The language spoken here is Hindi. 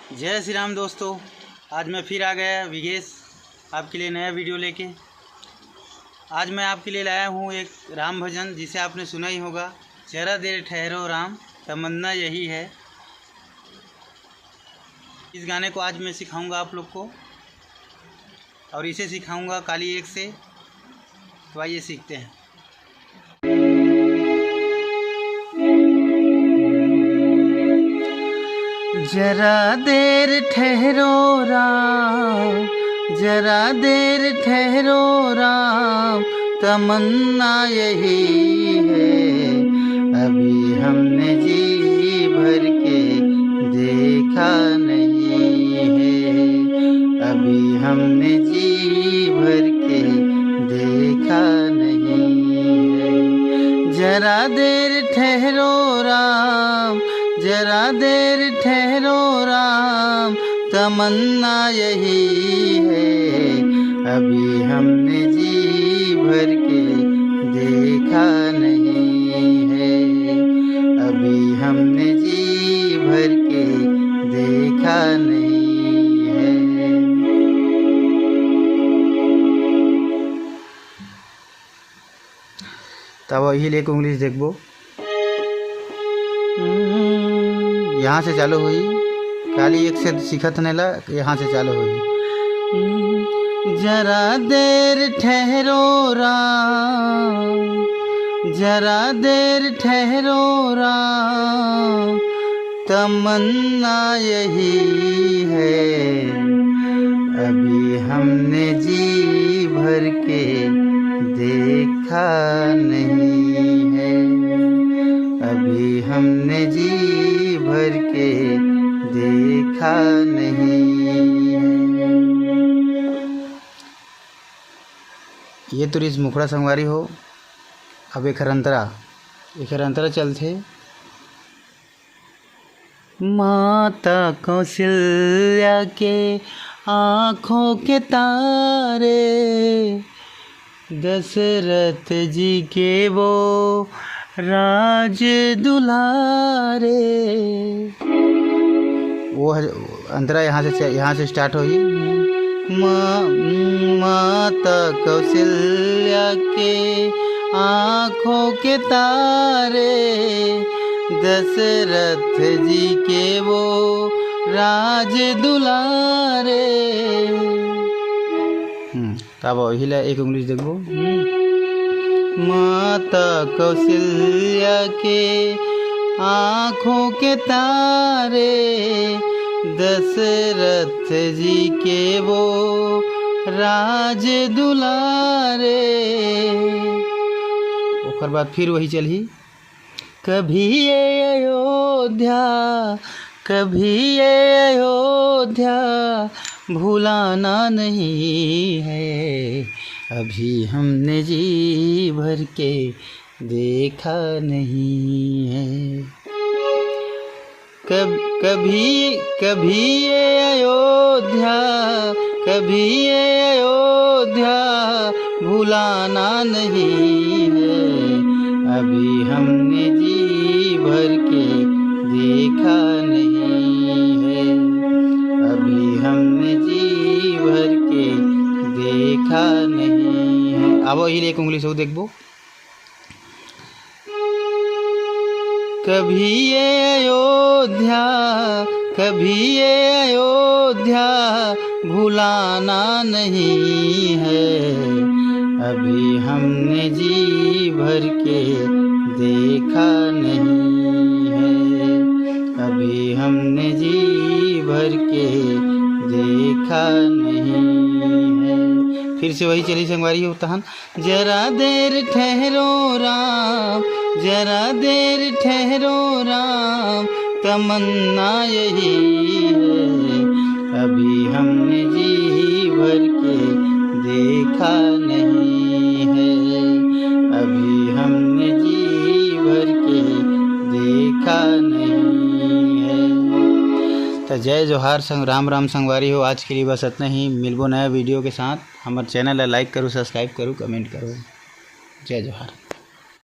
जय श्री राम दोस्तों, आज मैं फिर आ गया विगेश आपके लिए नया वीडियो लेके। आज मैं आपके लिए लाया हूँ एक राम भजन जिसे आपने सुना ही होगा, जरा देर ठहरो राम तमन्ना यही है। इस गाने को आज मैं सिखाऊंगा आप लोग को और इसे सिखाऊंगा काली एक से। तो आइए सीखते हैं। जरा देर ठहरो राम, जरा देर ठहरो राम तमन्ना यही है। अभी हमने जी भर के देखा नहीं है, अभी हमने जी भर के देखा नहीं है। जरा देर ठहरो राम, जरा देर ठहरो राम तमन्ना यही है। अभी हमने जी भर के देखा नहीं है, अभी हमने जी भर के देखा नहीं है। तब यही लेके इंग्लिश देखबो। यहाँ से चालू हुई, काली एक से सिखत नेला, यहाँ से चालू हुई। जरा देर ठहरो राम, जरा देर ठहरो राम तमन्ना यही है। अभी हमने जी भर के देखा नहीं है, अभी हमने जी भर के देखा नहीं है। ये तो रिस मुखड़ा संगवारी हो। अब एक अंतरा चलते। माता कौशल्या के आँखों के तारे, दशरथ जी के वो राज दुलारे। वो अंतरा यहाँ से स्टार्ट होगी। माता कौशल्या के आँखों के तारे, दशरथ जी के वो राज दुलारे। तब वही ला एक इंग्लिश देखो। माता कौशल्या के आँखों के तारे, दशरथ जी के वो राज दुलारे। ओकर बाद फिर वही चली। कभी ये अयोध्या, कभी ये अयोध्या भुलाना नहीं है। अभी हमने जी भर के देखा नहीं है। कभी ये अयोध्या, कभी ये अयोध्या भुलाना नहीं है। अभी हमने जी भर के देखा नहीं है, अभी हमने जी भर के देखा नहीं है। अब वही एक इंग्लिश हो देखबो। कभी ये अयोध्या, कभी ये अयोध्या भुलाना नहीं है। अभी हमने जी भर के देखा नहीं है, अभी हमने जी भर के देखा नहीं है। फिर से वही चली संगवारी हो तहन। जरा देर ठहरो राम, जरा देर ठहरो राम तमन्ना यही है। अभी हमने जी भर के देखा नहीं है, अभी हमने जी भर के देखा नहीं है। तो जय जोहार संग राम राम संगवारी हो। आज के लिए बस इतना ही। मिलबो नया वीडियो के साथ। हमारे चैनल लाइक करो, सब्सक्राइब करो, कमेंट करो। जय जोहार।